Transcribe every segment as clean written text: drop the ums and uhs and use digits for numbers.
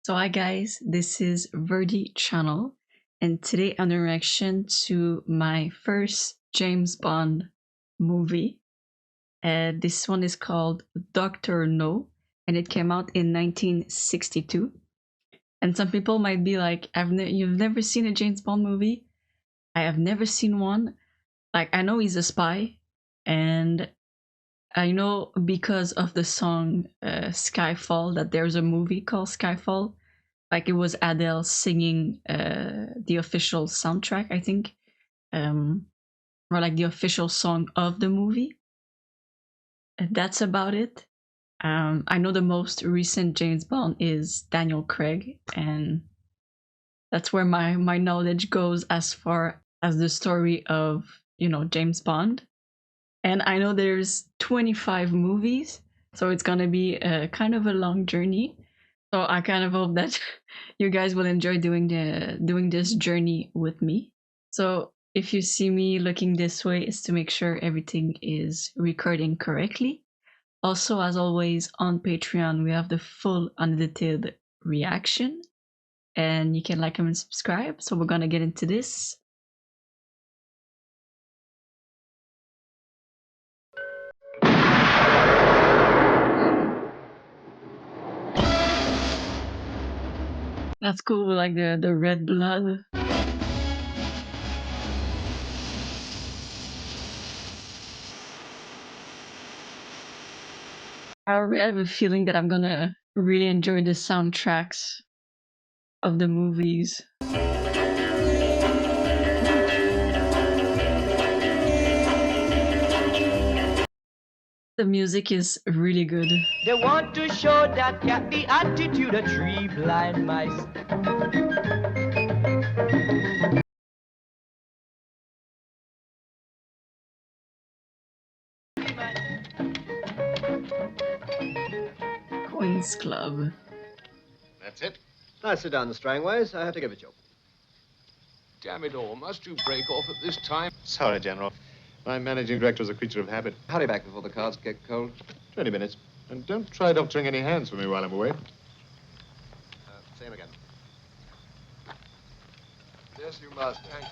So hi guys, this is VERDY Channel, and today I'm in reaction to my first James Bond movie. This one is called Dr.No, and it came out in 1962. And some people might be like, you've never seen a James Bond movie? I have never seen one. Like, I know he's a spy, and I know because of the song Skyfall that there's a movie called Skyfall. Like it was Adele singing the official soundtrack, I think, or like the official song of the movie. And that's about it. I know the most recent James Bond is Daniel Craig, and that's where my knowledge goes as far as the story of, James Bond. And I know there's 25 movies, so it's gonna be kind of a long journey. So I kind of hope that you guys will enjoy doing this journey with me. So if you see me looking this way, it's to make sure everything is recording correctly. Also, as always, on Patreon, we have the full unedited reaction, and you can like, comment, and subscribe. So we're gonna get into this. That's cool, like the red blood. I already have a feeling that I'm gonna really enjoy the soundtracks of the movies. The music is really good. They want to show that got the attitude of three blind mice. Queen's Club. That's it. Now sit down the strangways. I have to give it you. Damn it all, must you break off at this time? Sorry, General. My managing director is a creature of habit. Hurry back before the cards get cold. 20 minutes. And don't try doctoring any hands for me while I'm away. Same again. Yes, you must. Thank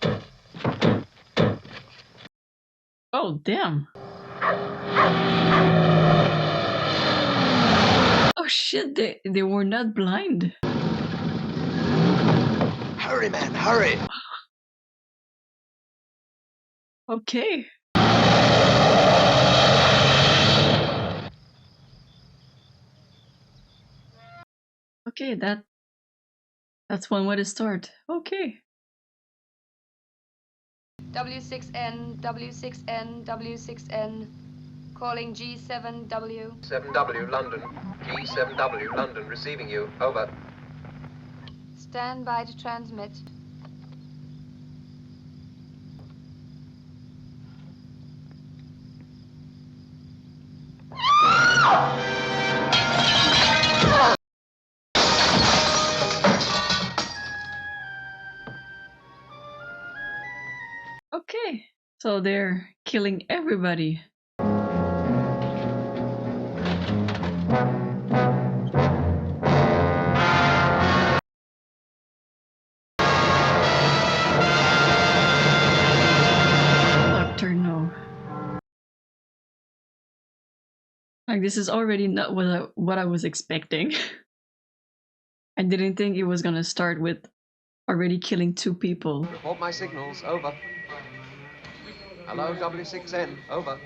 you. Oh, damn. Oh shit, they were not blind. Hurry, man, hurry! Okay. Okay, that's one way to start. Okay. W6N, W6N, W6N, calling G7W. 7W, London. G7W, London, receiving you. Over. Stand by to transmit. Okay. So they're killing everybody. Dr.no. Like, this is already not what I was expecting. I didn't think it was gonna start with already killing 2 people. Report my signals. Over. Hello, W6N. Over.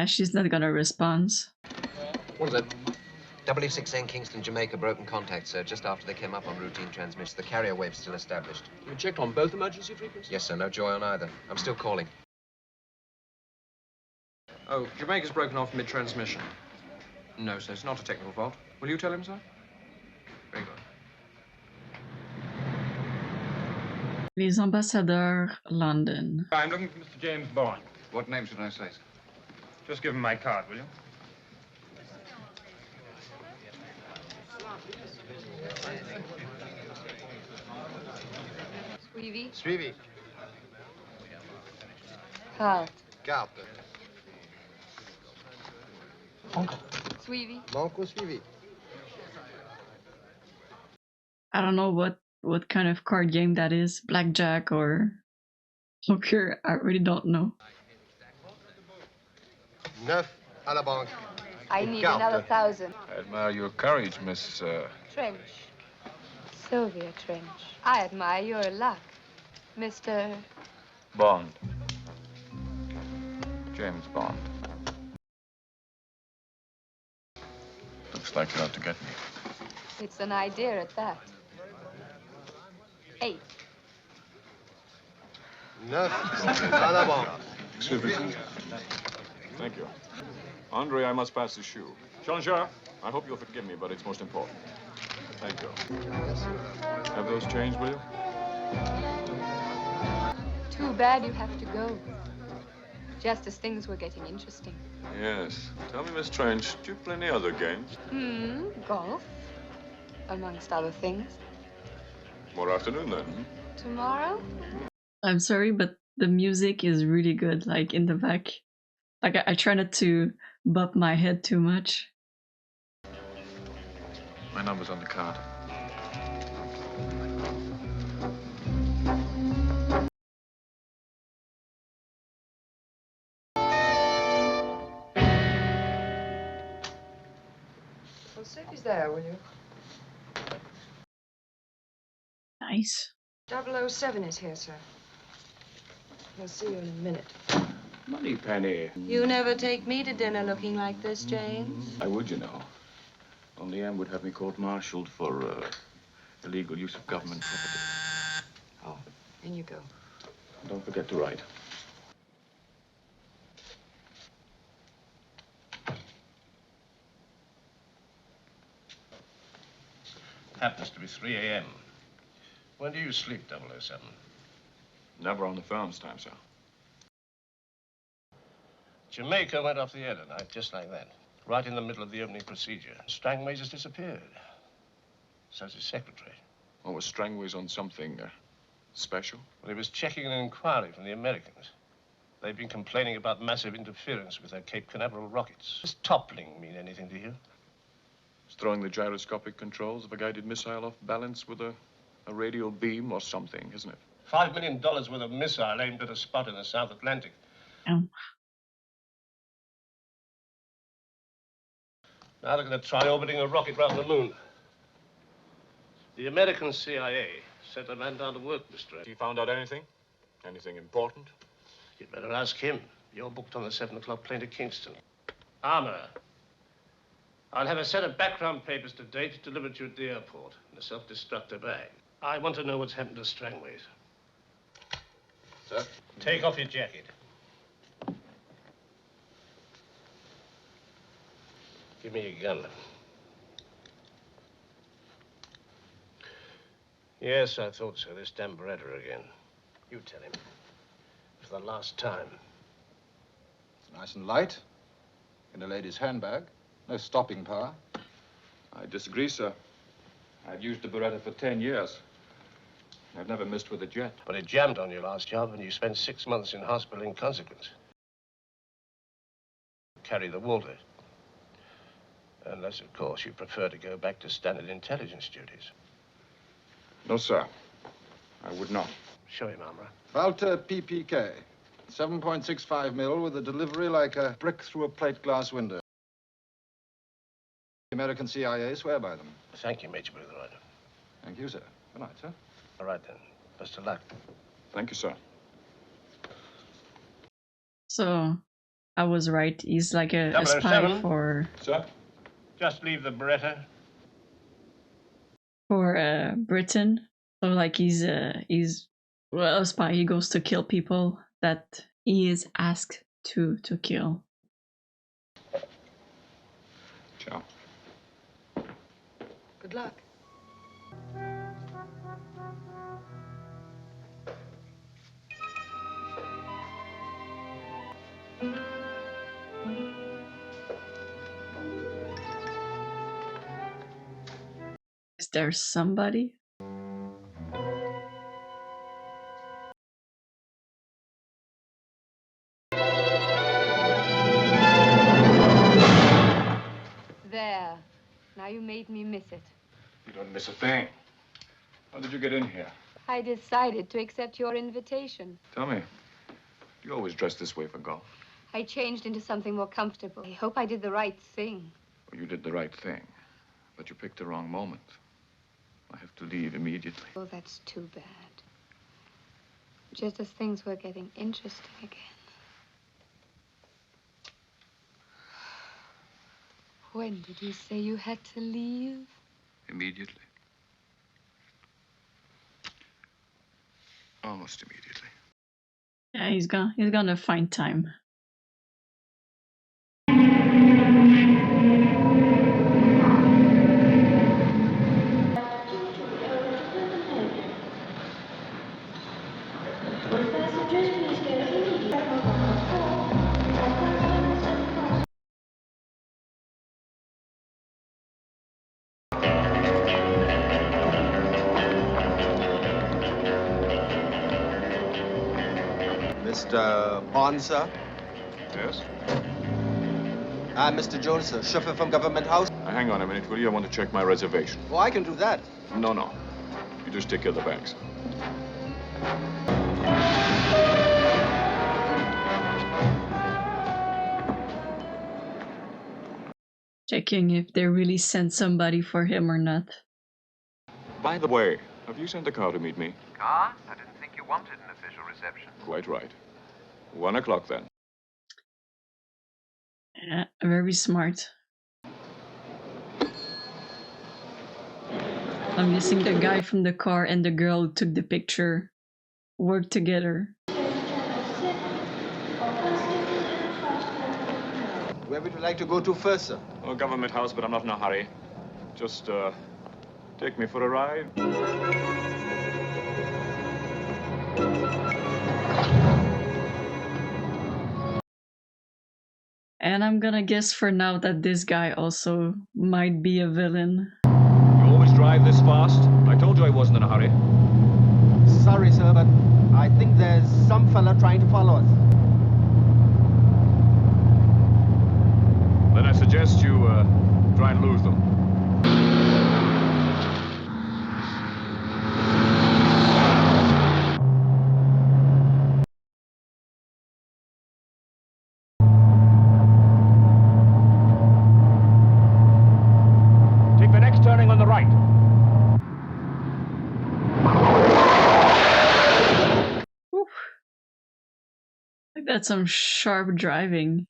She's not gonna respond. What is it? W6N, Kingston, Jamaica, broken contact, sir, just after they came up on routine transmission. The carrier wave's still established. You checked on both emergency frequencies? Yes, sir, no joy on either. I'm still calling. Oh, Jamaica's broken off mid-transmission. No, sir, it's not a technical fault. Will you tell him, sir? Very good. Les Ambassadeurs, London. I'm looking for Mr. James Bond. What name should I say, sir? Just give him my card, will you? Suivi. Suivi. Halt. Garde. suivi. Manco suivi. I don't know what kind of card game that is, blackjack or poker. I really don't know. 9 à la banque. I need another 1,000. I admire your courage, Miss... Trench. Sylvia Trench. I admire your luck, Mr. Bond. James Bond. Looks like you're out to get me. It's an idea at that. 8. 9 à la banque. Excuse me. Thank you. Andre, I must pass the shoe. Jean-Jacques, I hope you'll forgive me, but it's most important. Thank you. Have those changed, will you? Too bad you have to go. Just as things were getting interesting. Yes. Tell me, Miss Trench, do you play any other games? Golf, amongst other things. More afternoon, then. Tomorrow? I'm sorry, but the music is really good, like in the back. Like I try not to bop my head too much. My number's on the card. Well, see if he's there, will you? Nice. 007 is here, sir. He'll see you in a minute. Money penny. You never take me to dinner looking like this, James. I would, you know. Only Anne would have me court-martialed for illegal use of government property. Oh, in you go. Don't forget to write. Happens to be 3 a.m. When do you sleep, 007? Never on the firm's time, sir. Jamaica went off the air tonight, just like that. Right in the middle of the opening procedure. Strangways has disappeared. So's his secretary. Or was Strangways on something special? Well, he was checking an inquiry from the Americans. They've been complaining about massive interference with their Cape Canaveral rockets. Does toppling mean anything to you? It's throwing the gyroscopic controls of a guided missile off balance with a radial beam or something, isn't it? $5 million worth of missile aimed at a spot in the South Atlantic. Oh. Now they're going to try orbiting a rocket around the moon. The American CIA sent a man down to work, Mr. Has he found out anything? Anything important? You'd better ask him. You're booked on the 7 o'clock plane to Kingston. Armorer, I'll have a set of background papers to date delivered to you at the airport in a self-destructor bag. I want to know what's happened to Strangways. Sir? Take off your jacket. Give me your gun. Yes, I thought so. This damn Beretta again. You tell him. For the last time. It's nice and light. In a lady's handbag. No stopping power. I disagree, sir. I've used the Beretta for 10 years. I've never missed with a jet. But it jammed on your last job, and you spent 6 months in hospital in consequence. Carry the water. Unless, of course, you prefer to go back to standard intelligence duties. No, sir. I would not. Show him, Armorer. Walter PPK. 7.65 mil with a delivery like a brick through a plate glass window. The American CIA swear by them. Thank you, Major Ryder. Thank you, sir. Good night, sir. All right, then. Best of luck. Thank you, sir. So, I was right. He's like a spy 007. for Sir? Just leave the Beretta. Britain. So like he's well, a spy. He goes to kill people that he is asked to kill. Ciao. Good luck. Is there somebody? There. Now you made me miss it. You don't miss a thing. How did you get in here? I decided to accept your invitation. Tell me, do you always dress this way for golf? I changed into something more comfortable. I hope I did the right thing. Well, you did the right thing, but you picked the wrong moment. I have to leave immediately. Oh, that's too bad. Just as things were getting interesting again. When did you say you had to leave? Immediately. Almost immediately. Yeah, he's gonna find time. Mr. Bond, sir? Yes? I'm Mr. Jones, sir. Chauffeur from Government House. Hang on a minute, will you? I want to check my reservation. Oh, I can do that. No. You just take care of the bags. Checking if they really sent somebody for him or not. By the way, have you sent a car to meet me? Car? I didn't think you wanted an official reception. Quite right. 1 o'clock then. Yeah, very smart. I'm guessing the guy from the car and the girl who took the picture work together. Where would you like to go to first, sir? Oh, Government House, but I'm not in a hurry. Just, take me for a ride. And I'm gonna guess for now that this guy also might be a villain. You always drive this fast? I told you I wasn't in a hurry. Sorry, sir, but I think there's some fella trying to follow us. Then I suggest you, try and lose them. Take the next turning on the right. Oof. Like that's some sharp driving.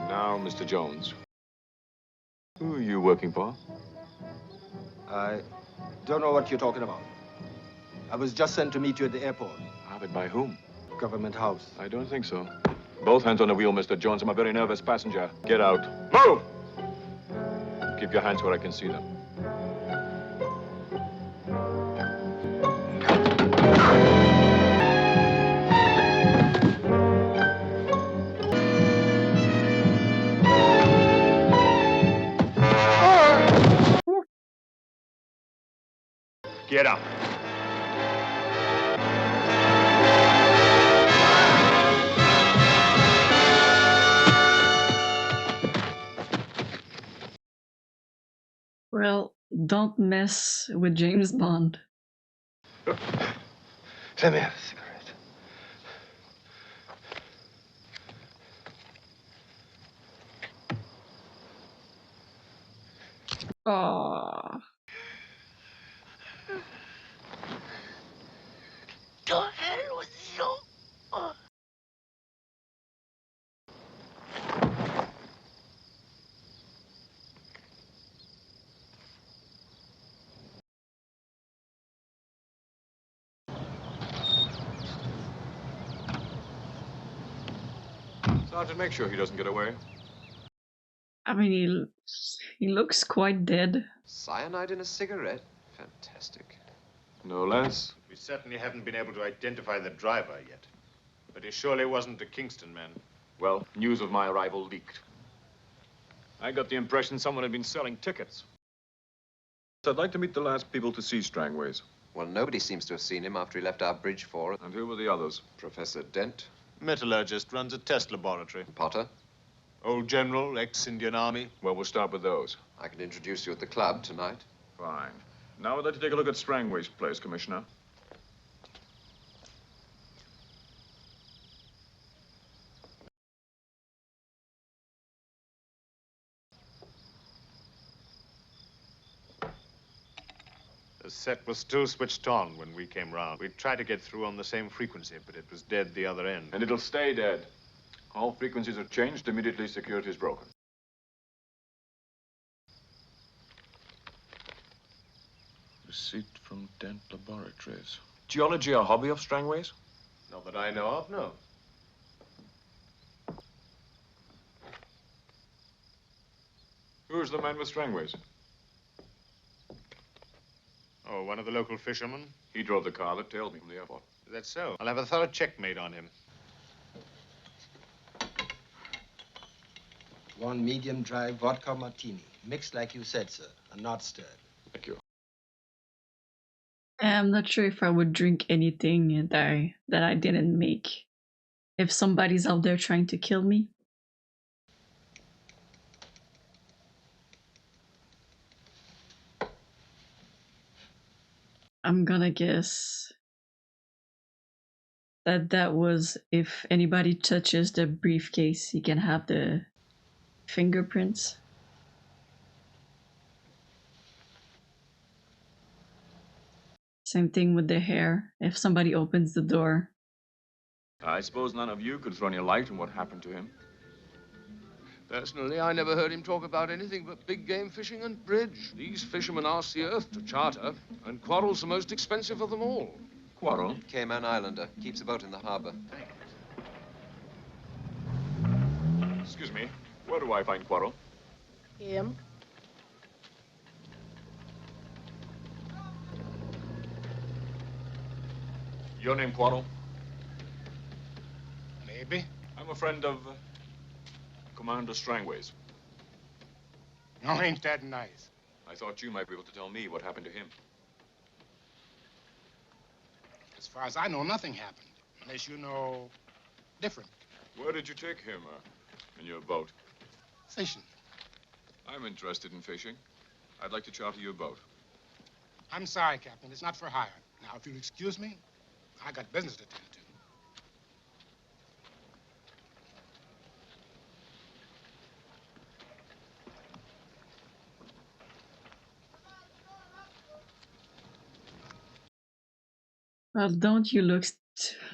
Now, Mr. Jones. Who are you working for? I don't know what you're talking about. I was just sent to meet you at the airport. Ah, but by whom? Government House. I don't think so. Both hands on the wheel, Mr. Jones. I'm a very nervous passenger. Get out. Move! Keep your hands where I can see them. Get up. Well, don't mess with James Bond. Let me have a cigarette. Oh. To hell with you. Sergeant, make sure he doesn't get away. I mean, he looks quite dead. Cyanide in a cigarette? Fantastic. No less. We certainly haven't been able to identify the driver yet. But he surely wasn't a Kingston man. Well, news of my arrival leaked. I got the impression someone had been selling tickets. I'd like to meet the last people to see Strangways. Well, nobody seems to have seen him after he left our bridge for. And who were the others? Professor Dent. Metallurgist, runs a test laboratory. Potter. Old general, ex-Indian Army. Well, we'll start with those. I can introduce you at the club tonight. Fine. Now I'd like to take a look at Strangway's place, Commissioner. The set was still switched on when we came round. We tried to get through on the same frequency, but it was dead the other end. And it'll stay dead. All frequencies are changed, immediately security is broken. Receipt from Dent Laboratories. Geology a hobby of Strangway's? Not that I know of, no. Who's the man with Strangway's? Oh, one of the local fishermen? He drove the car that tailed me from the airport. Is that so? I'll have a thorough check made on him. One medium dry vodka martini. Mixed like you said, sir, and not stirred. Thank you. I'm not sure if I would drink anything that I didn't make. If somebody's out there trying to kill me. I'm gonna guess that was if anybody touches the briefcase, he can have the fingerprints. Same thing with the hair. If somebody opens the door. I suppose none of you could throw any light on what happened to him. Personally, I never heard him talk about anything but big game fishing and bridge. These fishermen ask the earth to charter, and Quarrel's the most expensive of them all. Quarrel? Cayman Islander. Keeps a boat in the harbor. Excuse me. Where do I find Quarrel? Him? Your name, Quarrel? Maybe. I'm a friend of Commander Strangway's. No, ain't that nice. I thought you might be able to tell me what happened to him. As far as I know, nothing happened. Unless you know different. Where did you take him in your boat? Fishing. I'm interested in fishing. I'd like to charter your boat. I'm sorry, Captain. It's not for hire. Now, if you'll excuse me, I got business to attend to. Well, don't you look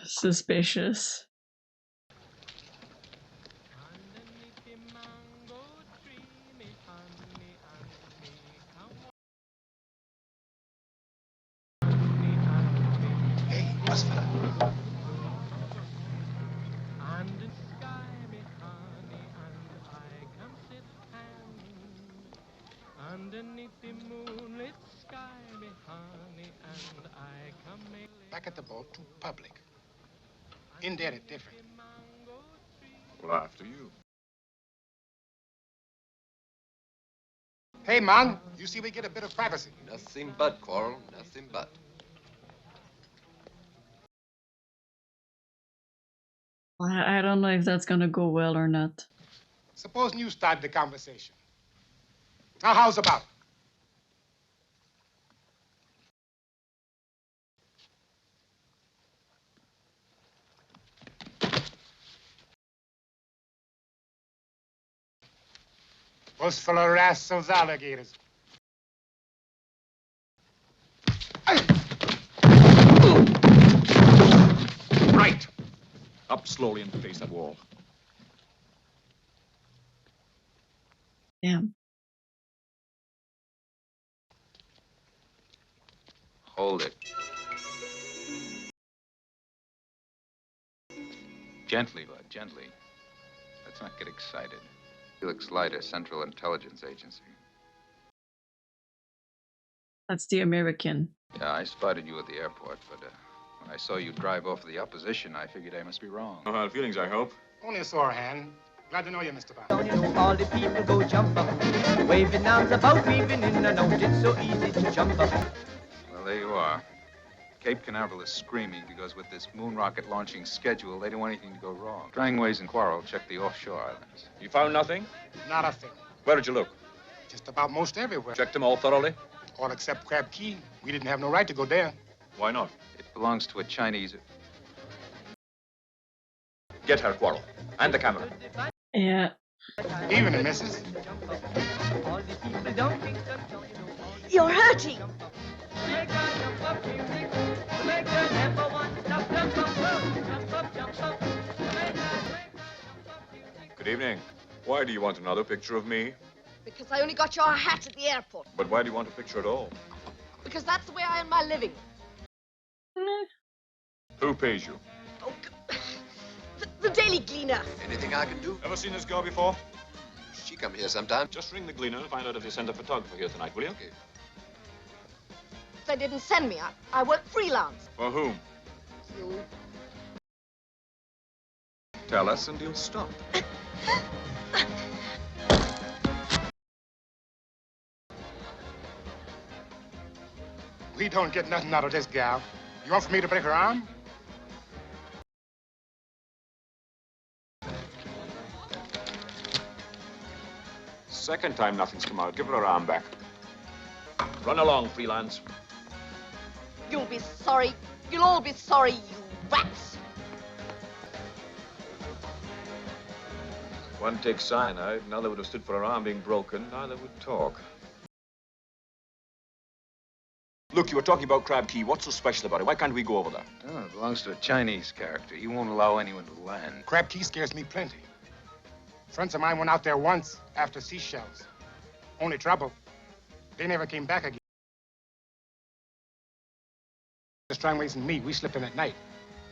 suspicious? Hey, what's that? Underneath the moonlit sky, me honey, and I come Back at the boat to public. In there, it's different. Well, after you. Hey, man, you see we get a bit of privacy. Nothing but, Quarrel. Nothing but. I don't know if that's gonna go well or not. Supposing you start the conversation. Now, how's about it? Was full of rascals, alligators. Right! Up slowly and face that wall. Damn. Hold it. Gently, bud, gently. Let's not get excited. Felix Leiter, Central Intelligence Agency. That's the American. Yeah, I spotted you at the airport, but when I saw you drive off the opposition, I figured I must be wrong. No hard feelings, I hope. Only a sore hand. Glad to know you, Mr. Bond. Don't you know all the people go jump up, waving arms about, weaving in and out. It's so easy to jump up. Well, there you are. Cape Canaveral is screaming because with this moon rocket launching schedule, they don't want anything to go wrong. Strangways and Quarrel checked the offshore islands. You found nothing? Not a thing. Where did you look? Just about most everywhere. Checked them all thoroughly? All except Crab Key. We didn't have no right to go there. Why not? It belongs to a Chinese... Get her, Quarrel. And the camera. Yeah. Evening, missus. You're hurting. Good evening. Why do you want another picture of me? Because I only got your hat at the airport. But why do you want a picture at all? Because that's the way I earn my living. Who pays you? Oh, the Daily Gleaner. Anything I can do? Ever seen this girl before? She come here sometime. Just ring the Gleaner and find out if they send a photographer here tonight, will you? Okay. They didn't send me. I work freelance. For whom? You. Tell us and you'll stop. We don't get nothing out of this gal. You want for me to break her arm? Second time nothing's come out. Give her arm back. Run along, freelance. You'll be sorry. You'll all be sorry, you rats. One takes cyanide, another would have stood for her arm being broken, neither would talk. Look, you were talking about Crab Key. What's so special about it? Why can't we go over there? Oh, it belongs to a Chinese character. He won't allow anyone to land. Crab Key scares me plenty. Friends of mine went out there once after seashells. Only trouble, they never came back again. The Strangways and me, we slipped in at night.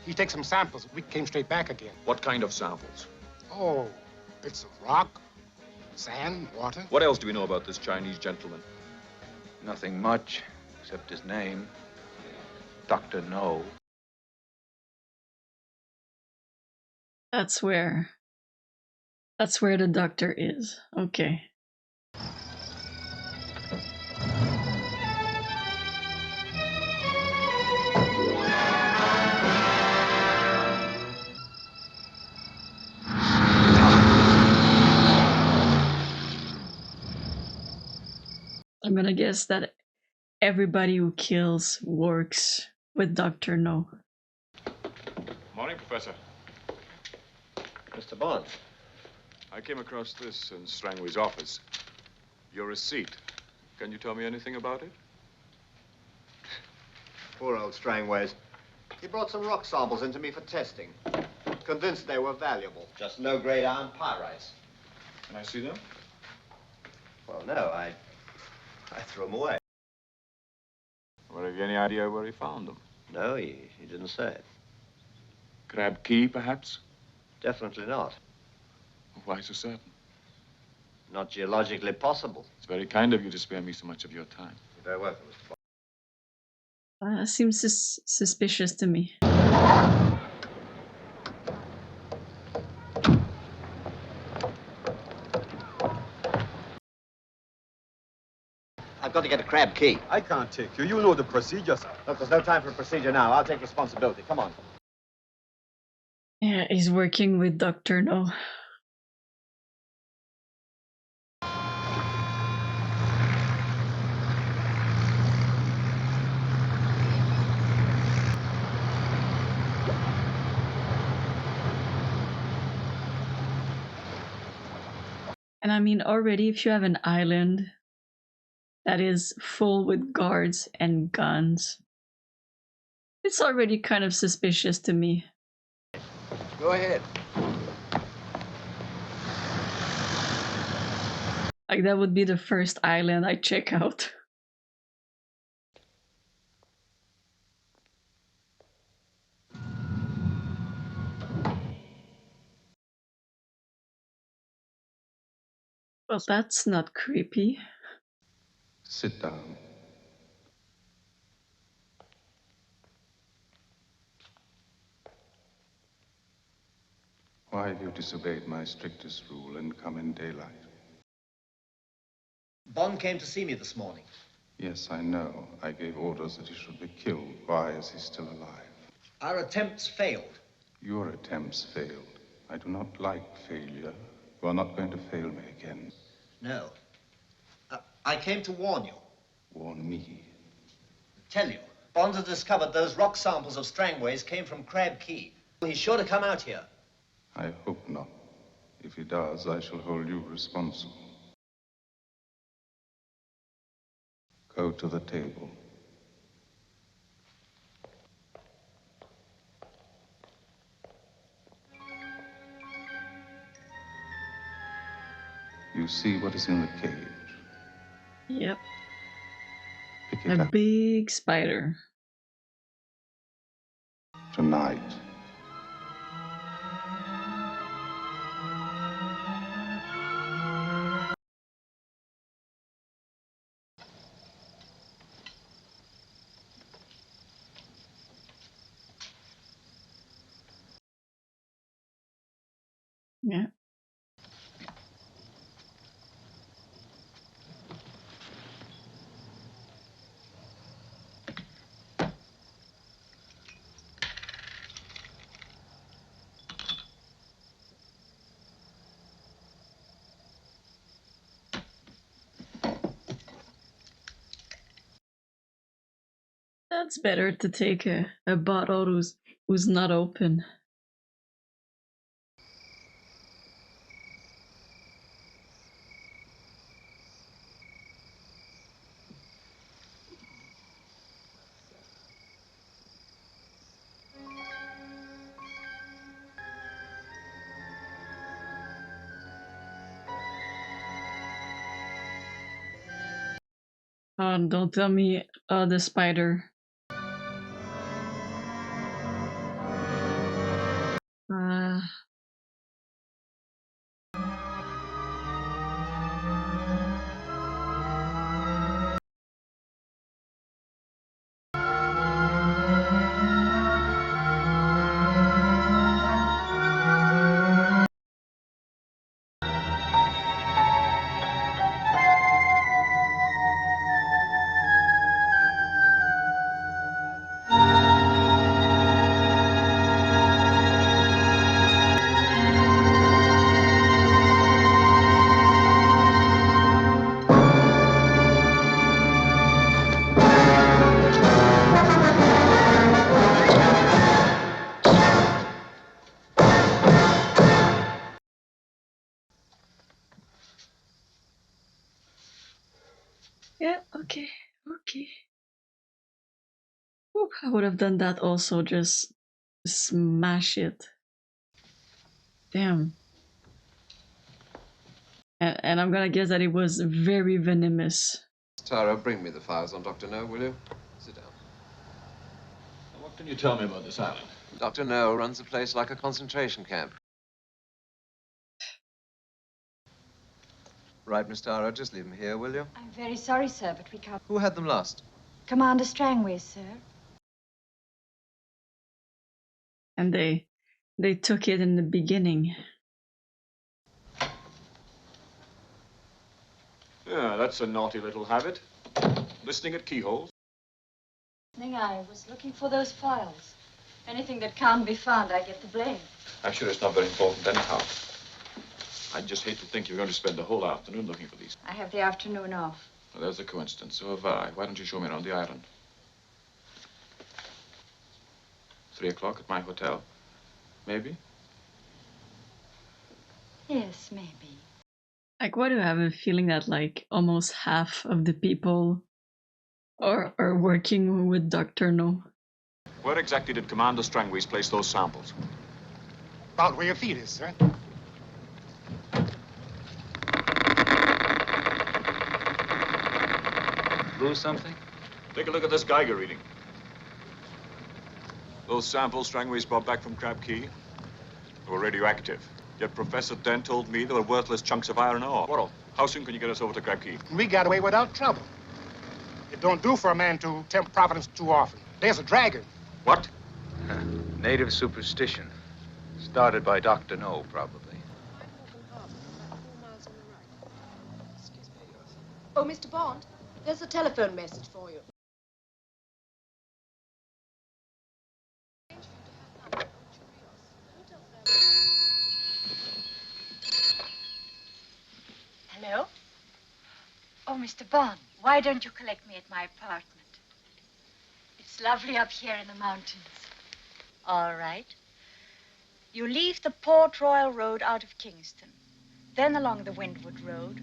He takes some samples. We came straight back again. What kind of samples? Oh, bits of rock, sand, water. What else do we know about this Chinese gentleman? Nothing much, except his name. Dr.No. That's where the doctor is. Okay. I'm gonna guess that everybody who kills works with Dr. No. Morning, Professor. Mr. Bond. I came across this in Strangway's office. Your receipt. Can you tell me anything about it? Poor old Strangways. He brought some rock samples into me for testing. Convinced they were valuable. Just low-grade iron pyrites. Can I see them? Well, no, I threw them away. Well, have you any idea where he found them? No, he didn't say. Crab Key, perhaps? Definitely not. Why so certain? Not geologically possible. It's very kind of you to spare me so much of your time. You're very welcome, Mr. Bond. Seems suspicious to me. I've got to get a Crab Key. I can't take you. You know the procedure, sir. Look, there's no time for procedure now. I'll take responsibility. Come on. Yeah, he's working with Dr. No. And I mean, already if you have an island that is full with guards and guns, it's already kind of suspicious to me. Go ahead. Like, that would be the first island I check out. Well, that's not creepy. Sit down. Why have you disobeyed my strictest rule and come in daylight? Bond came to see me this morning. Yes, I know. I gave orders that he should be killed. Why is he still alive? Our attempts failed. Your attempts failed. I do not like failure. You are not going to fail me again. No. I came to warn you. Warn me. Tell you. Bond has discovered those rock samples of Strangways came from Crab Key. He's sure to come out here. I hope not. If he does, I shall hold you responsible. Go to the table. You see what is in the cage? Yep. Pick it A up big spider. tonight. Yeah. That's better to take a bottle who's not open. Oh, don't tell me the spider. Uh, yeah, okay, okay. Whew, I would have done that also, just smash it. Damn. And I'm gonna guess that it was very venomous. Tara, bring me the files on Dr. No, will you? Sit down. What can you tell me about this island? Dr. No runs a place like a concentration camp. Right, Miss Tara, just leave them here, will you? I'm very sorry, sir, but we can't. Who had them last? Commander Strangways, sir. And they took it in the beginning. Yeah, that's a naughty little habit. Listening at keyholes. I was looking for those files. Anything that can't be found, I get the blame. I'm sure it's not very important anyhow. I just hate to think you're going to spend the whole afternoon looking for these. I have the afternoon off. Well, there's a coincidence. So have I. Why don't you show me around the island? 3 o'clock at my hotel. Maybe? Yes, maybe. Like, why do I have a feeling that like almost half of the people are working with Dr. No? Where exactly did Commander Strangways place those samples? About where your feet is, sir. Lose something? Take a look at this Geiger reading. Those samples Strangways brought back from Crab Key were radioactive. Yet Professor Dent told me they were worthless chunks of iron ore. Quarrel, how soon can you get us over to Crab Key? We got away without trouble. It don't do for a man to tempt Providence too often. There's a dragon. What? Native superstition. Started by Dr. No, probably. Oh, Mr. Bond, Here's a telephone message for you. Hello? Oh, Mr. Bond, why don't you collect me at my apartment? It's lovely up here in the mountains. All right. You leave the Port Royal Road out of Kingston, then along the Windward Road.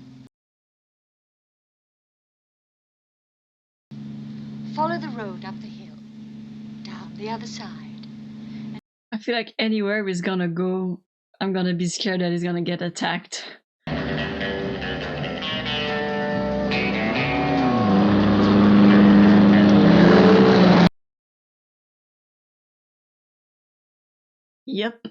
Follow the road up the hill, down the other side. I feel like anywhere he's gonna go, I'm gonna be scared that he's gonna get attacked. Yep.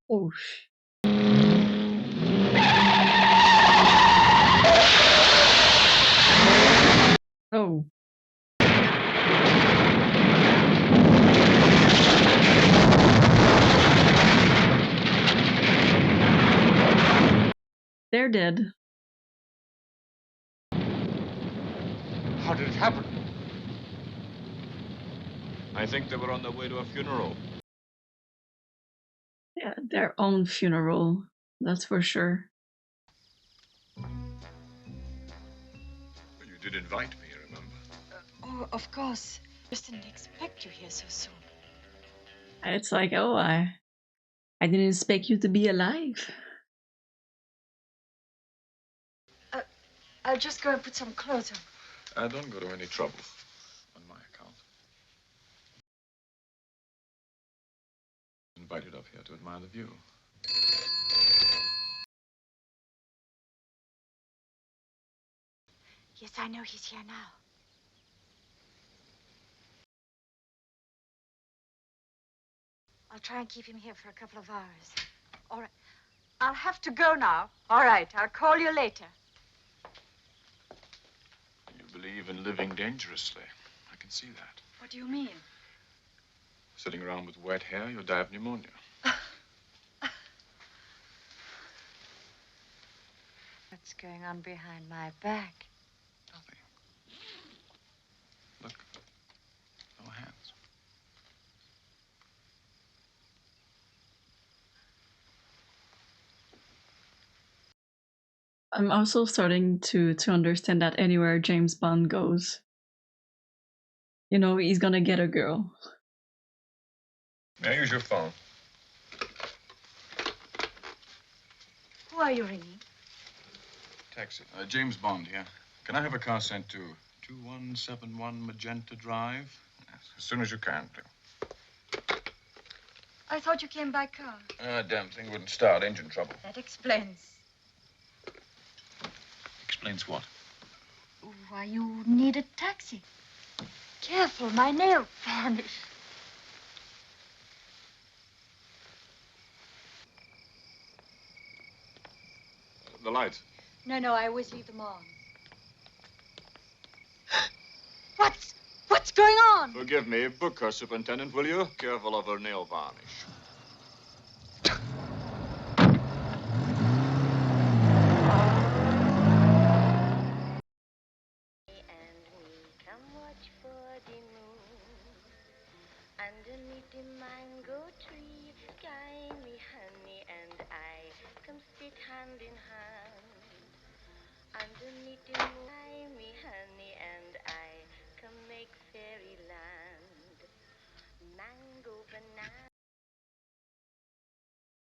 Oh. Oh. They're dead. How did it happen? I think they were on their way to a funeral. Yeah, their own funeral. That's for sure. You did invite me, remember? Oh, of course. Just didn't expect you here so soon. It's like, oh, I didn't expect you to be alive. I'll just go and put some clothes on. Don't go to any trouble on my account. Invited up here to admire the view. Yes, I know he's here now. I'll try and keep him here for a couple of hours. All right. I'll have to go now. All right. I'll call you later. You believe in living dangerously. I can see that. What do you mean? Sitting around with wet hair, you'll die of pneumonia. What's going on behind my back? Nothing. Look. No hands. I'm also starting to understand that anywhere James Bond goes, you know, he's gonna get a girl. May I use your phone? Who are you ringing? Taxi. James Bond here. Can I have a car sent to 2171 Magenta Drive? Yes, as soon as you can, please. I thought you came by car. Damn thing wouldn't start. Engine trouble. That explains. Explains what? Why you need a taxi. Careful, my nail varnish. The lights. No, I always leave them on. What's going on? Forgive me. Book her, Superintendent, will you? Careful of her nail varnish. Underneath the mango tree, guide me, honey, and I come sit hand in hand. Underneath the moon, guide me, honey, and I come make fairyland. Mango banana.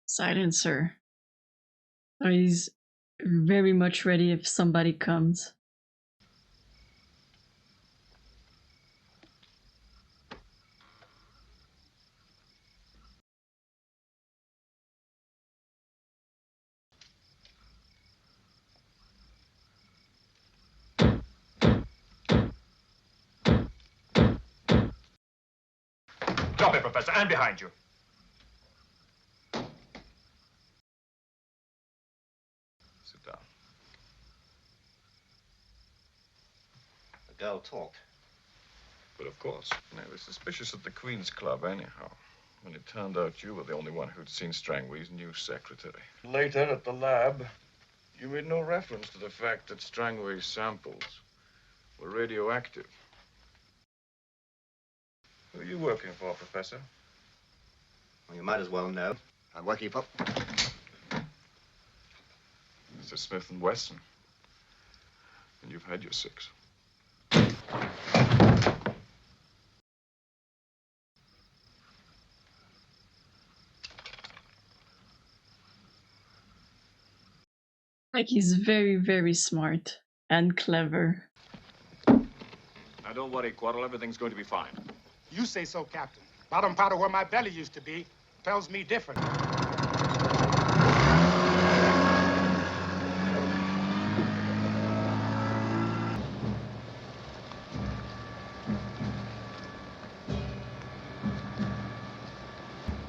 Silencer. Oh, he's very much ready if somebody comes. Drop it, Professor, and behind you. Sit down. The girl talked. But of course, they were suspicious at the Queen's Club anyhow. When it turned out you were the only one who'd seen Strangway's new secretary. Later at the lab, you made no reference to the fact that Strangway's samples were radioactive. Who are you working for, Professor? Well, you might as well know. I'm working for... Mr. Smith & Wesson. And you've had your 6. Like he's very, very smart and clever. Now, don't worry, Quarrel. Everything's going to be fine. You say so, Captain. Bottom part of where my belly used to be tells me different.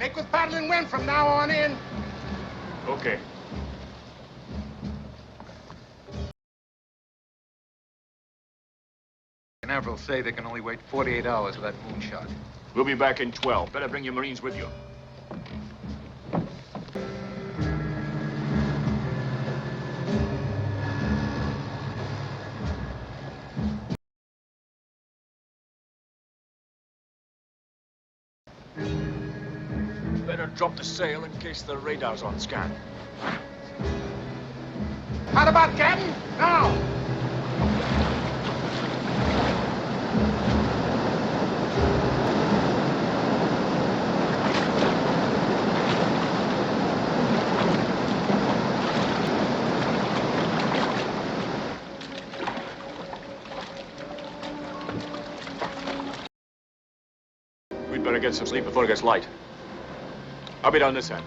Make with paddling wind from now on in. Okay. Canaveral say they can only wait 48 hours for that moonshot. We'll be back in 12. Better bring your Marines with you. Better drop the sail in case the radar's on scan. How about Captain? Now! We'd better get some sleep before it gets light. I'll be down this end.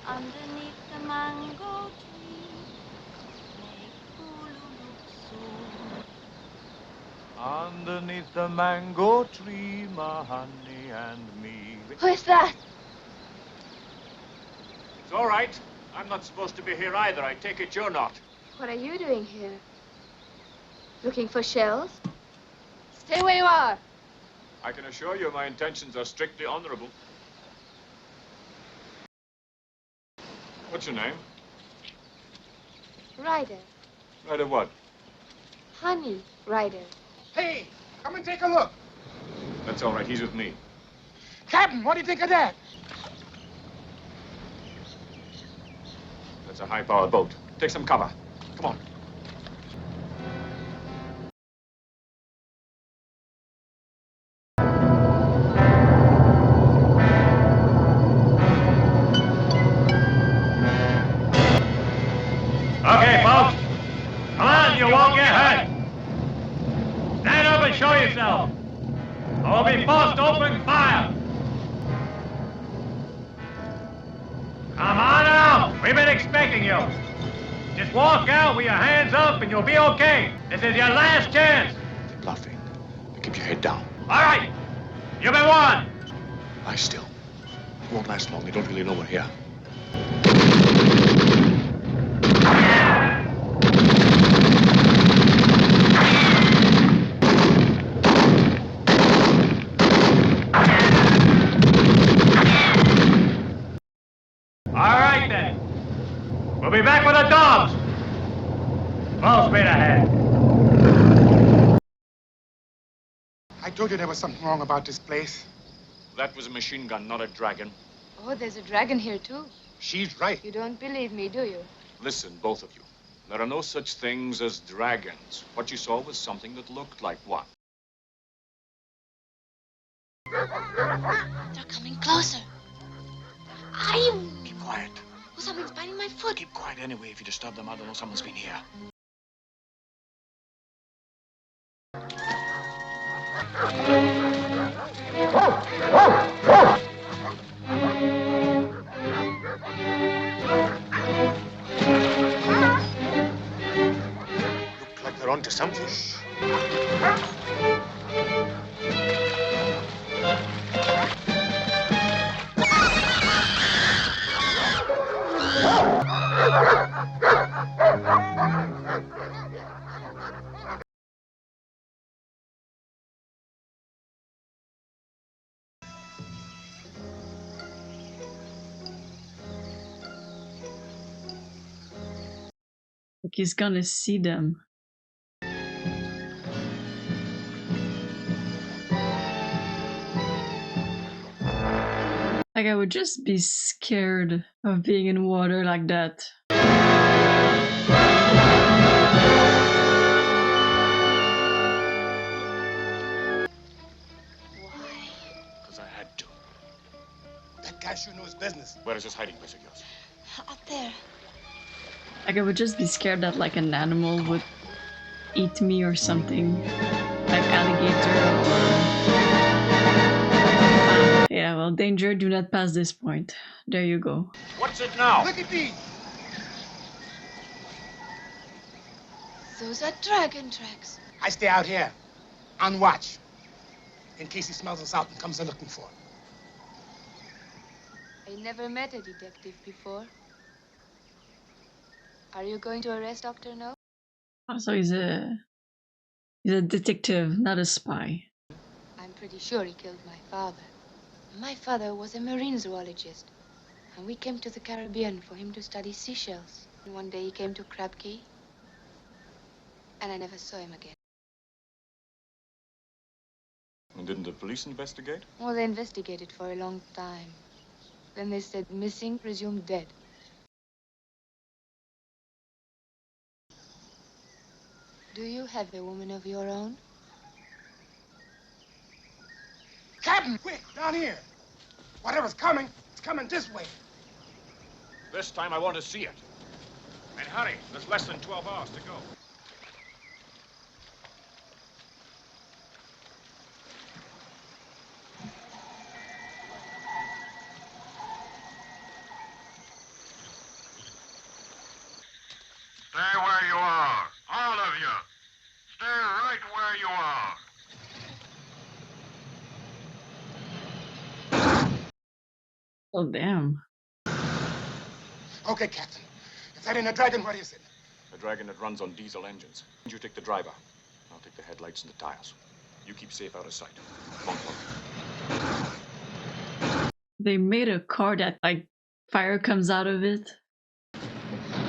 Underneath the mango tree, make Boulu look so. Underneath the mango tree, my honey and me. Who's that? It's all right. I'm not supposed to be here either. I take it you're not. What are you doing here? Looking for shells? Stay where you are. I can assure you my intentions are strictly honorable. What's your name? Ryder. Ryder what? Honey, Ryder. Hey, come and take a look. That's all right. He's with me. Captain, what do you think of that? That's a high-powered boat. Take some cover. Come on. Okay, folks. Come on, you won't get hurt. Stand up and show yourself. Or we'll be forced to open fire. Come on out. We've been expecting you. Just walk out with your hands up and you'll be okay. This is your last chance. They're bluffing. Keep your head down. All right. You've been warned. Lie still. It won't last long. They don't really know we're here. All right, then. We'll be back with the dogs. Full speed ahead. I told you there was something wrong about this place. That was a machine gun, not a dragon. Oh, there's a dragon here, too. She's right. You don't believe me, do you? Listen, both of you. There are no such things as dragons. What you saw was something that looked like one. They're coming closer. Are you? Keep quiet. Oh, something's biting my foot. Keep quiet anyway. If you disturb them, I don't know someone's been here. Look like they're onto something. Like he's gonna see them. Like I would just be scared of being in water like that. Because I had to. That guy sure knows business. Where is this hiding place of yours? Up there. Like I would just be scared that like an animal would eat me or something. Like alligator or... yeah, well, danger, do not pass this point. There you go. What's it now? Look at these. Those are dragon tracks. I stay out here on watch in case he smells us out and comes looking for it. I never met a detective before. Are you going to arrest Dr. No? Oh, so he's a detective, not a spy. I'm pretty sure he killed my father. My father was a marine zoologist, and we came to the Caribbean for him to study seashells. And one day he came to Crab Key, and I never saw him again. And didn't the police investigate? Well, they investigated for a long time. Then they said missing, presumed dead. Do you have a woman of your own? Captain, quick, down here. Whatever's coming, it's coming this way. This time I want to see it. And hurry, there's less than 12 hours to go. Stay where you are, all of you. Stay right where you are. Oh, damn. Okay, Captain. If that ain't a dragon, what is it? A dragon that runs on diesel engines. You take the driver. I'll take the headlights and the tires. You keep safe out of sight. Come on. They made a car that, like, fire comes out of it.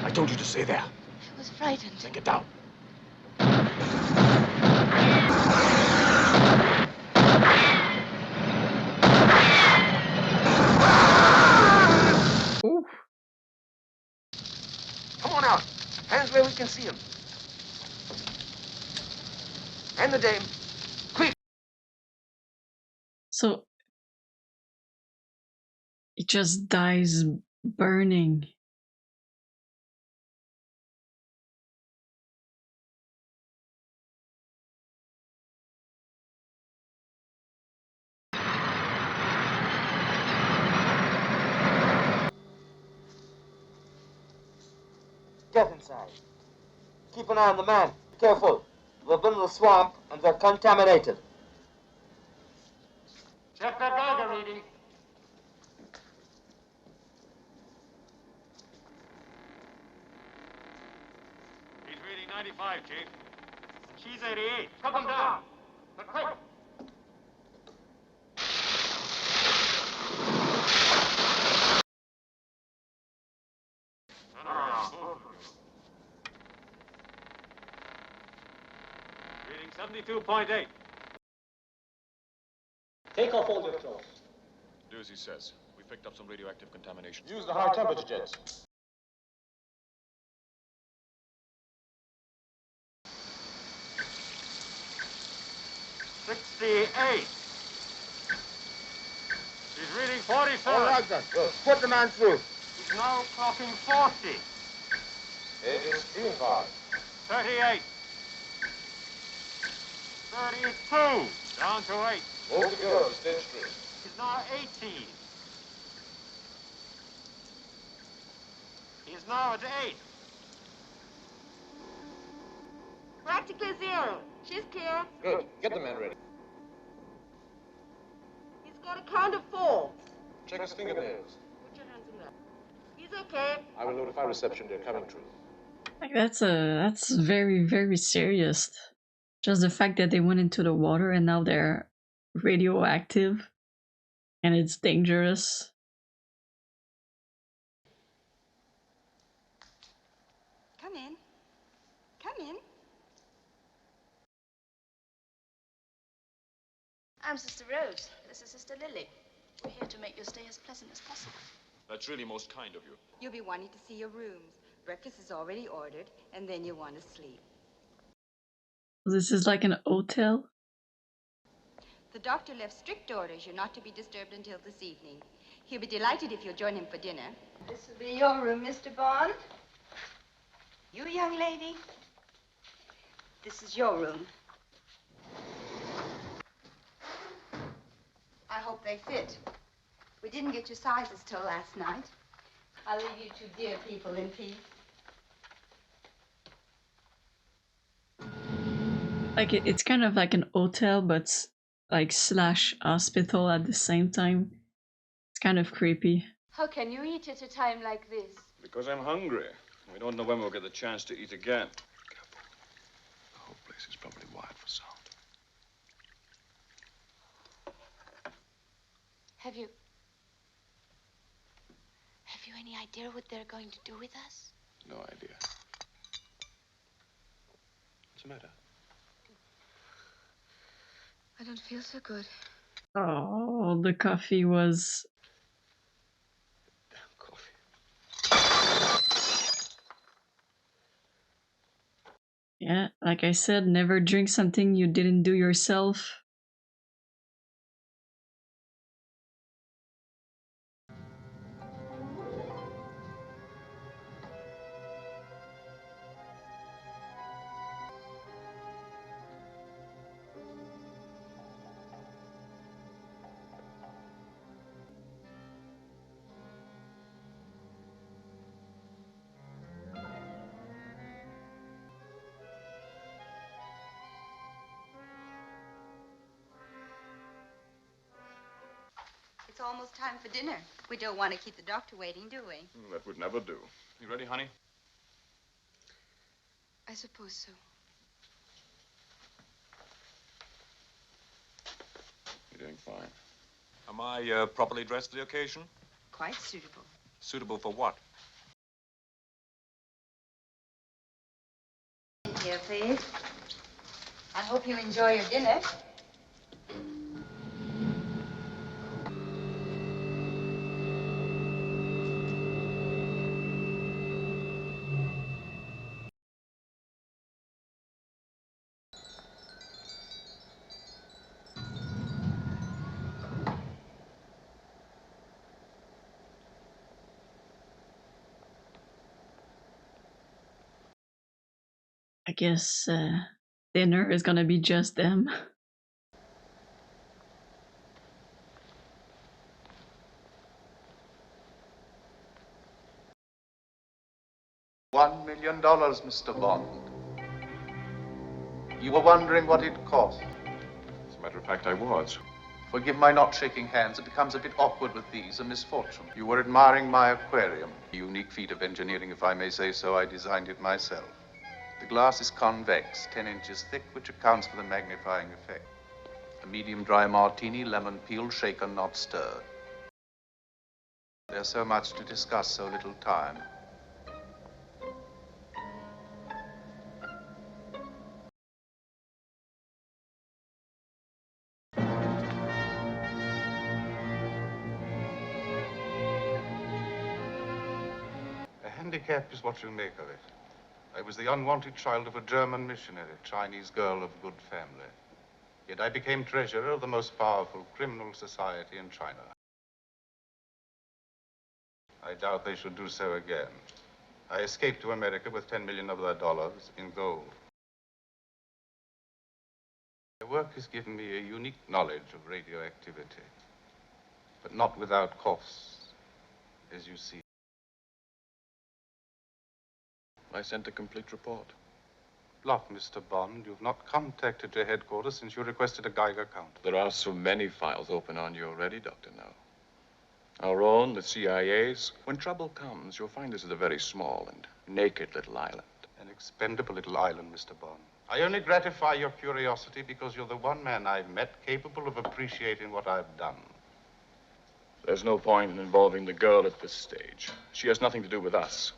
I told you to stay there. I was frightened. Then get down. Ooh. Come on out. Hands where we can see him. And the dame. Quick! So it just dies burning. Get inside. Keep an eye on the man. Careful. We've been in the swamp and they're contaminated. Check that Geiger reading. He's reading 95, Chief. She's 88. Cut them down. But quick. Reading 72.8. Take off all your clothes. Do as he says. We picked up some radioactive contamination. Use the high temperature jets. 37. All right, then. Put the man through. He's now clocking 40. Agents, P.O 38. 32. Down to 8. Move the girls, Dent Street. He's now 18. He's now at 8. Practically 0. She's clear. Good. Get the man ready. He's got a count of 4. Check his fingernails. Put your hands in there. He's okay. I will notify reception they're coming through. Like that's very, very serious. Just the fact that they went into the water and now they're radioactive and it's dangerous. Come in. Come in. I'm Sister Rose. This is Sister Lily. We're here to make your stay as pleasant as possible. That's really most kind of you. You'll be wanting to see your rooms. Breakfast is already ordered, and then you want to sleep. This is like an hotel. The doctor left strict orders you're not to be disturbed until this evening. He'll be delighted if you'll join him for dinner. This will be your room, Mr. Bond. You, young lady, this is your room. I hope they fit. We didn't get your sizes till last night. I'll leave you two dear people in peace. Like it's kind of like an hotel, but like slash hospital at the same time. It's kind of creepy. How can you eat at a time like this? Because I'm hungry. We don't know when we'll get the chance to eat again. Careful. The whole place is probably wired for sound. Have you any idea what they're going to do with us? No idea. What's the matter? I don't feel so good. Oh, the coffee was... Yeah, like I said, never drink something you didn't do yourself. It's almost time for dinner. We don't want to keep the doctor waiting, do we? That would never do. You ready, honey? I suppose so. You're doing fine. Am I properly dressed for the occasion? Quite suitable. Suitable for what? Here, please. I hope you enjoy your dinner. I guess dinner is gonna be just them. $1 million, Mr. Bond. You were wondering what it cost. As a matter of fact, I was. Forgive my not shaking hands. It becomes a bit awkward with these, a misfortune. You were admiring my aquarium. A unique feat of engineering, if I may say so. I designed it myself. The glass is convex, 10 inches thick, which accounts for the magnifying effect. A medium dry martini, lemon peel, shaken, not stirred. There's so much to discuss, so little time. A handicap is what you make of it. I was the unwanted child of a German missionary, Chinese girl of good family. Yet I became treasurer of the most powerful criminal society in China. I doubt they should do so again. I escaped to America with 10 million of their dollars in gold. The work has given me a unique knowledge of radioactivity, but not without costs, as you see. I sent a complete report. Lot, Mr. Bond. You've not contacted your headquarters since you requested a Geiger count. There are so many files open on you already, Dr. No. Our own, the CIA's. When trouble comes, you'll find this is a very small and naked little island. An expendable little island, Mr. Bond. I only gratify your curiosity because you're the one man I've met capable of appreciating what I've done. There's no point in involving the girl at this stage. She has nothing to do with us.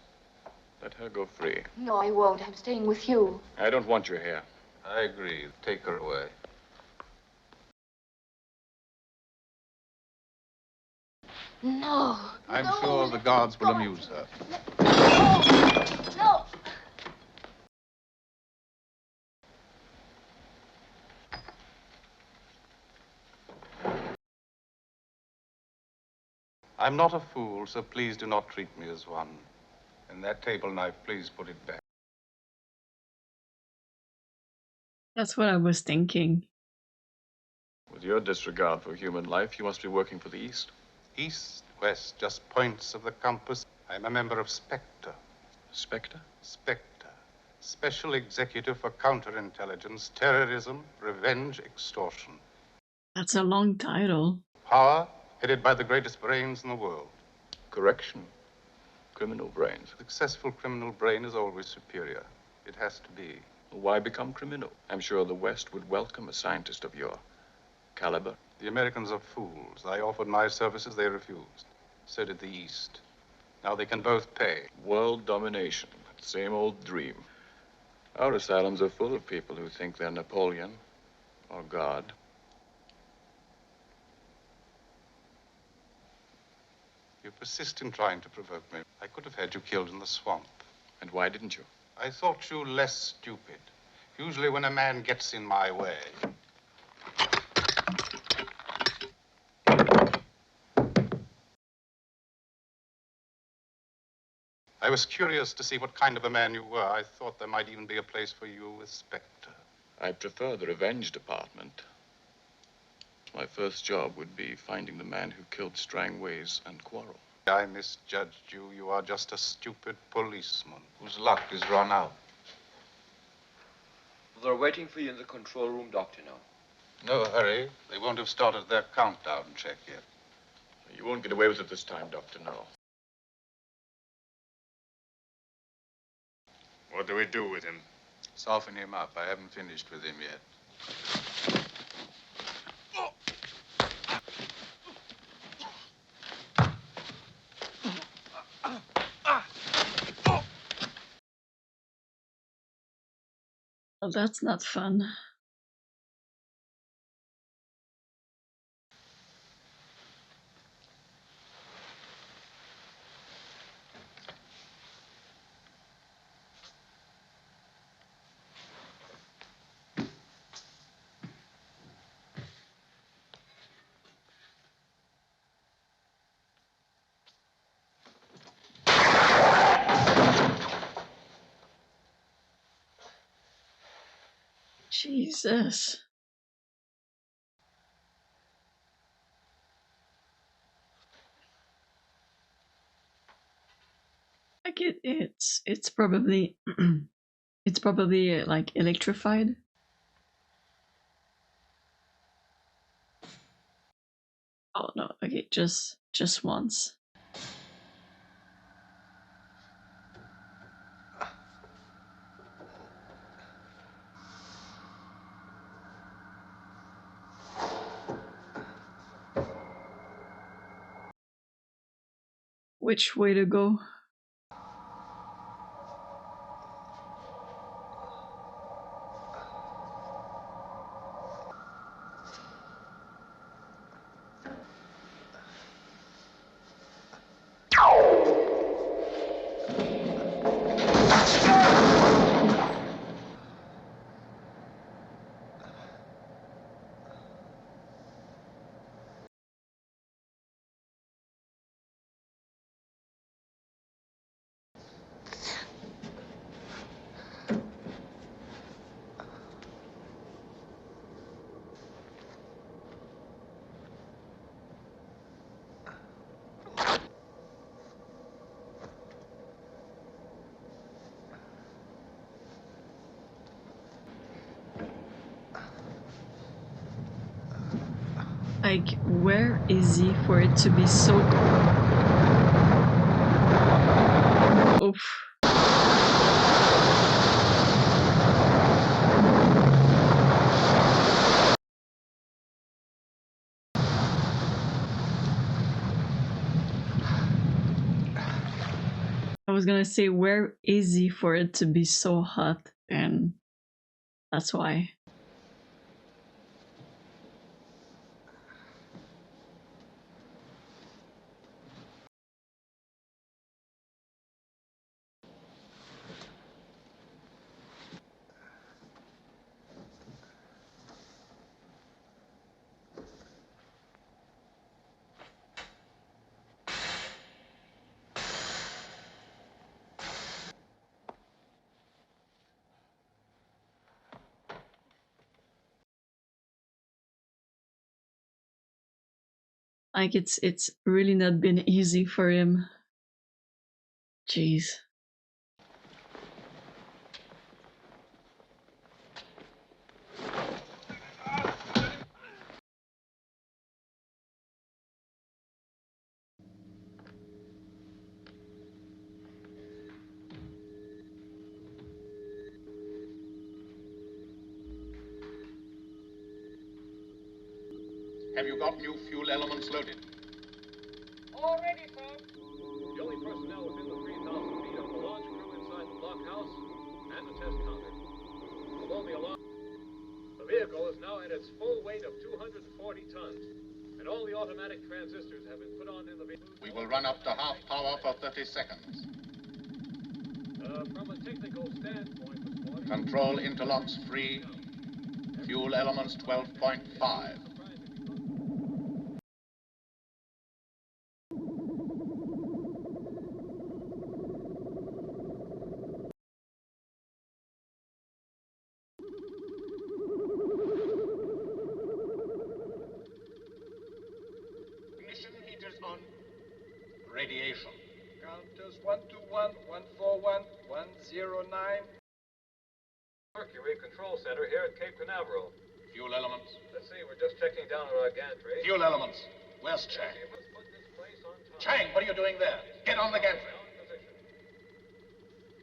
Let her go free. No, I won't. I'm staying with you. I don't want you here. I agree. Take her away. No. I'm sure the guards will amuse her. No. I'm not a fool, so please do not treat me as one. And that table knife, please put it back. That's what I was thinking. With your disregard for human life, you must be working for the East. East, west, just points of the compass. I'm a member of Spectre. Spectre? Spectre. Special Executive for Counterintelligence, Terrorism, Revenge, Extortion. That's a long title. Power, headed by the greatest brains in the world. Correction. Criminal brains. Successful criminal brain is always superior. It has to be. Why become criminal? I'm sure the West would welcome a scientist of your caliber. The Americans are fools. I offered my services, they refused. So did the East. Now they can both pay. World domination. Same old dream. Our asylums are full of people who think they're Napoleon or God. You persist in trying to provoke me. I could have had you killed in the swamp. And why didn't you? I thought you less stupid. Usually when a man gets in my way. I was curious to see what kind of a man you were. I thought there might even be a place for you with Spectre. I prefer the revenge department. My first job would be finding the man who killed Strangways and Quarrel. I misjudged you. You are just a stupid policeman whose luck is run out. They're waiting for you in the control room, Dr. No. No hurry. They won't have started their countdown check yet. You won't get away with it this time, Dr. No. What do we do with him? Soften him up. I haven't finished with him yet. Oh, that's not fun. Jesus. Like it's probably it's probably like electrified. Oh no, okay, just once. Which way to go? Like, where is he for it to be so... Oof. I was gonna say, where is he for it to be so hot? And that's why. Like, it's really not been easy for him. Jeez. Have you got new fuel elements loaded? All ready, sir. The only personnel within the 3,000 feet of the launch crew inside the blockhouse and the test counter. Although the alarm... The vehicle is now at its full weight of 240 tons, and all the automatic transistors have been put on in the vehicle. We will run up to half power for 30 seconds. From a technical standpoint, this morning... Control interlocks free. Fuel elements 12.5. Radiation. Counters 121, 141, 109. Mercury Control Center here at Cape Canaveral. Fuel elements. Let's see, we're just checking down our gantry. Fuel elements. Where's Chang? Chang, what are you doing there? Get on the gantry.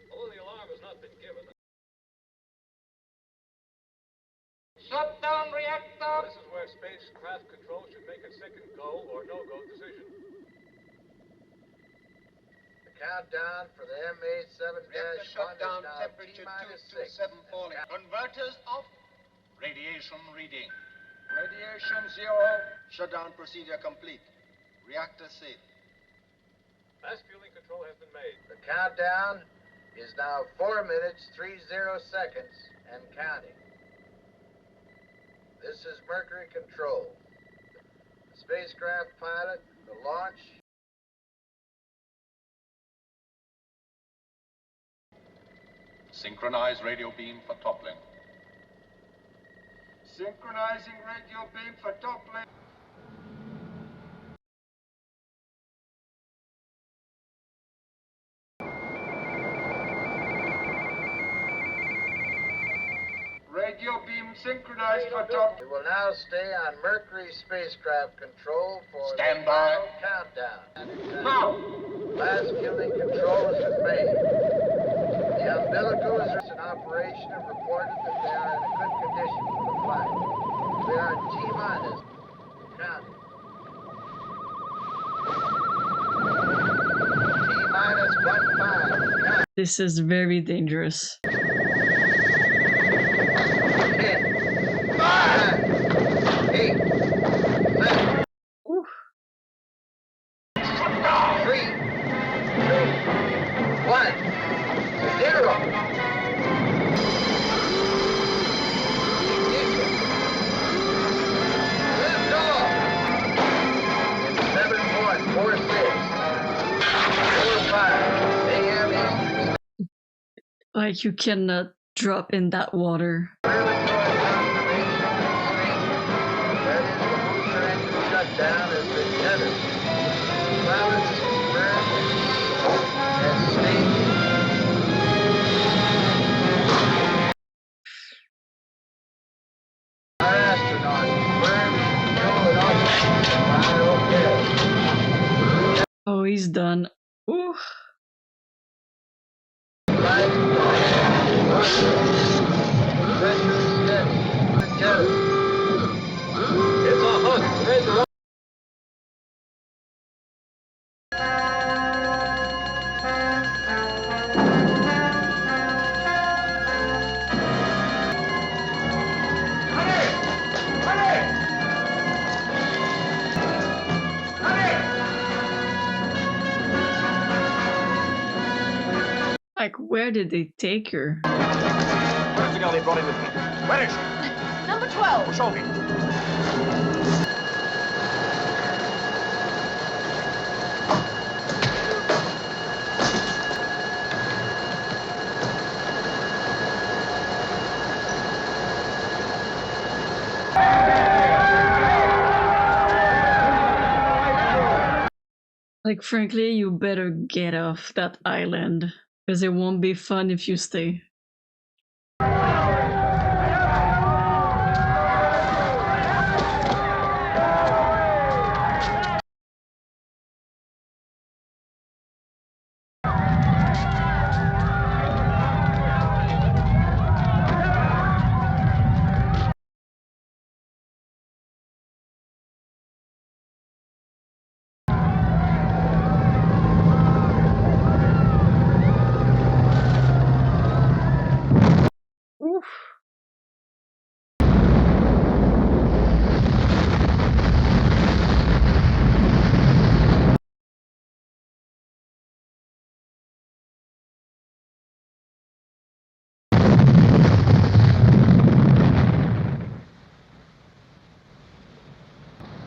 Although the alarm has not been given... Shut down reactor! This is where spacecraft control should make a second go or no-go decision. Countdown for the MA7-1 shutdown, is temperature T-6. 227 falling. Converters off. Radiation reading. Radiation 0. Shutdown procedure complete. Reactor safe. Fast fueling control has been made. The countdown is now 4 minutes, 30 seconds, and counting. This is Mercury Control. The spacecraft pilot, the launch... Synchronize radio beam for toppling. Synchronizing radio beam for toppling. Radio beam synchronized for toppling. We will now stay on Mercury spacecraft control for Stand the by. final countdown. Now! Last fueling control has been made. The umbilical is in operation and reported that they are in a good condition for the flight. We are at T-minus. Counting. T-minus 1.5. This is very dangerous. 10, 9, 8, 7, 3, 2, 1. 0. Lift off. 7.46. 45 a.m. Like, you cannot drop in that water. Shutdown has been entered. Pilots confirmed and staged. Our astronaut confirmed fuel and oxygen. he's done. Ooh. It's a hook. Raise the rope. Like, where did they take her? Where's the girl they brought in with me? Where is she? Number 12. Oh, show me. Like, frankly, you better get off that island, because it won't be fun if you stay. Oof.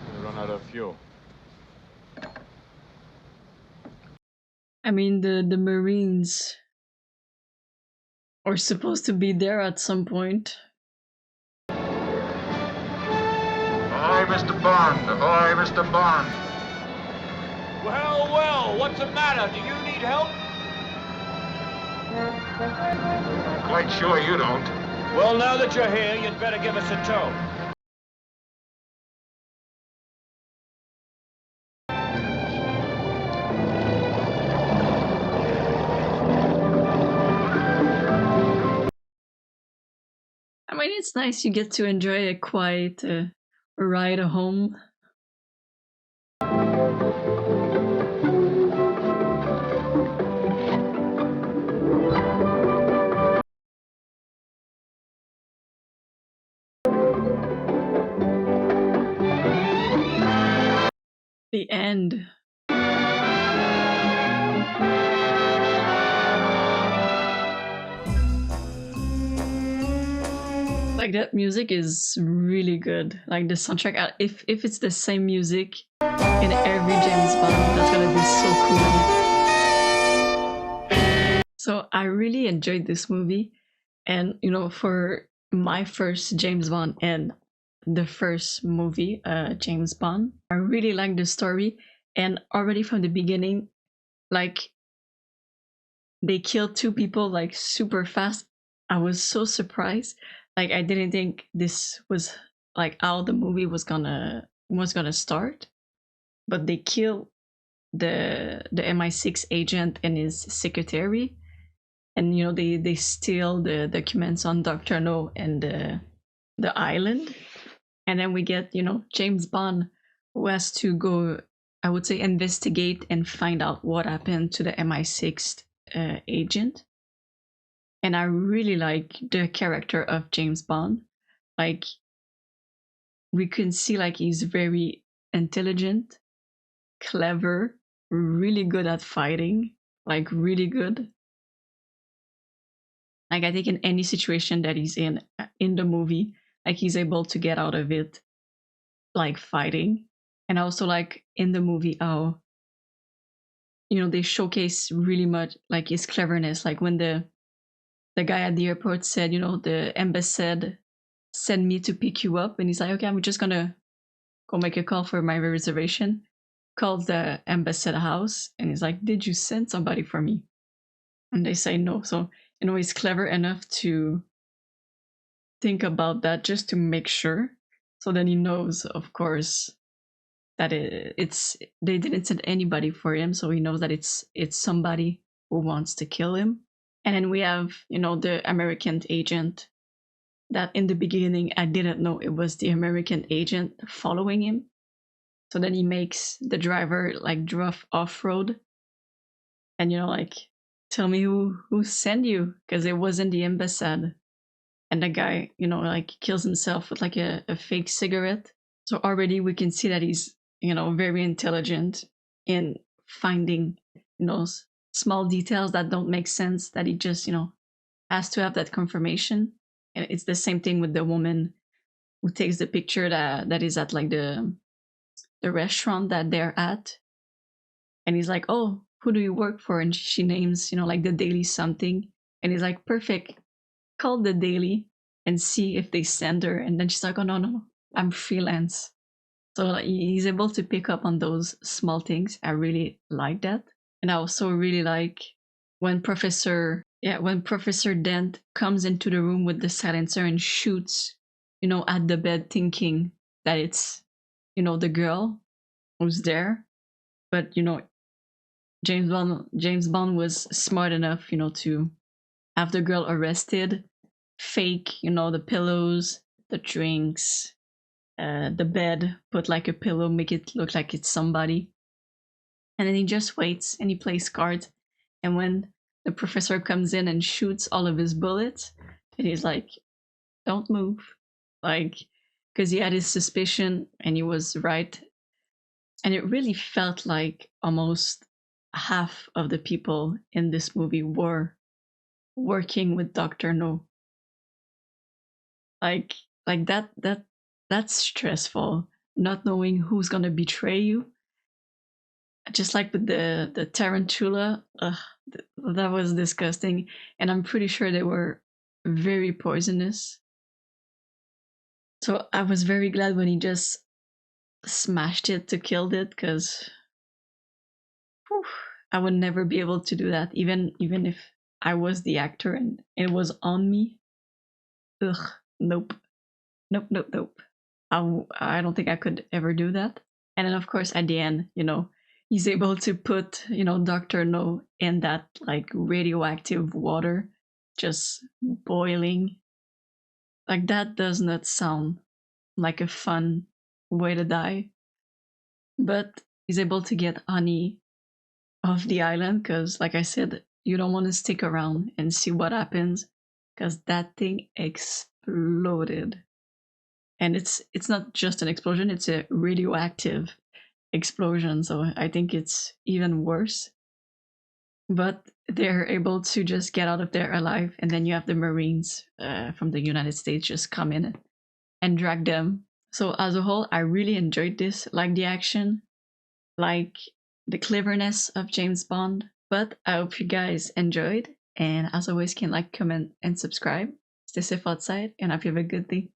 We run out of fuel. I mean, the Marines are supposed to be there at some point. Ahoy, Mr. Bond. Ahoy, Mr. Bond. Well, well, what's the matter? Do you need help? I'm quite sure you don't. Well, now that you're here, you'd better give us a tow. I mean, it's nice you get to enjoy a quiet ride home. The end. Like, that music is really good. Like, the soundtrack, if it's the same music in every James Bond, that's gonna be so cool. So I really enjoyed this movie, and you know, for my first James Bond and the first movie, James Bond, I really liked the story, and already from the beginning, like, they killed two people like super fast. I was so surprised. Like, I didn't think this was like how the movie was gonna start, but they kill the MI6 agent and his secretary, and you know, they steal the documents on Dr.No and the island, and then we get, you know, James Bond, who has to go, I would say, investigate and find out what happened to the MI6 agent. And I really like the character of James Bond. Like, we can see like he's very intelligent, clever, really good at fighting, like really good. Like, I think in any situation that he's in the movie, like, he's able to get out of it, like, fighting. And also, like, in the movie, how, you know, they showcase really much like his cleverness. Like, when the guy at the airport said, you know, the embassy send me to pick you up, and he's like, okay, I'm just gonna go make a call for my reservation. Calls the embassy house, and he's like, did you send somebody for me? And they say no. So, you know, he's clever enough to think about that just to make sure. So then he knows, of course, that they didn't send anybody for him, so he knows that it's somebody who wants to kill him. And then we have, you know, the American agent that in the beginning I didn't know it was the American agent following him. So then he makes the driver like drive off-road, and, you know, like, tell me who sent you, because it wasn't the embassy. And the guy, you know, like, kills himself with like a fake cigarette. So already we can see that he's, you know, very intelligent in finding, you know, small details that don't make sense, that he just, you know, has to have that confirmation. And it's the same thing with the woman who takes the picture that is at like the restaurant that they're at. And he's like, oh, who do you work for? And she names, you know, like the Daily something. And he's like, perfect, call the Daily and see if they send her. And then she's like, oh, no, I'm freelance. So like, he's able to pick up on those small things. I really like that. And I also really like when Professor Dent comes into the room with the silencer and shoots, you know, at the bed, thinking that it's, you know, the girl who's there. But, you know, James Bond was smart enough, you know, to have the girl arrested, fake, you know, the pillows, the drinks, the bed, put like a pillow, make it look like it's somebody. And then he just waits and he plays cards. And when the professor comes in and shoots all of his bullets, and he's like, don't move. Like, because he had his suspicion and he was right. And it really felt like almost half of the people in this movie were working with Dr. No. Like that's stressful, not knowing who's gonna betray you. Just like with the tarantula, that was disgusting, and I'm pretty sure they were very poisonous. So I was very glad when he just smashed it to kill it, because I would never be able to do that, even if I was the actor and it was on me. Ugh, nope. I don't think I could ever do that. And then of course at the end, you know, he's able to put, you know, Dr. No in that like radioactive water, just boiling. Like, that does not sound like a fun way to die. But he's able to get honey off the island, because like I said, you don't want to stick around and see what happens, because that thing exploded. And it's not just an explosion, it's a radioactive explosion, so I think it's even worse. But they're able to just get out of there alive, and then you have the Marines from the United States just come in and drag them. So as a whole, I really enjoyed this, like the action, like the cleverness of James Bond. But I hope you guys enjoyed, and as always, can like, comment, and subscribe. Stay safe outside, and I hope you have a good day.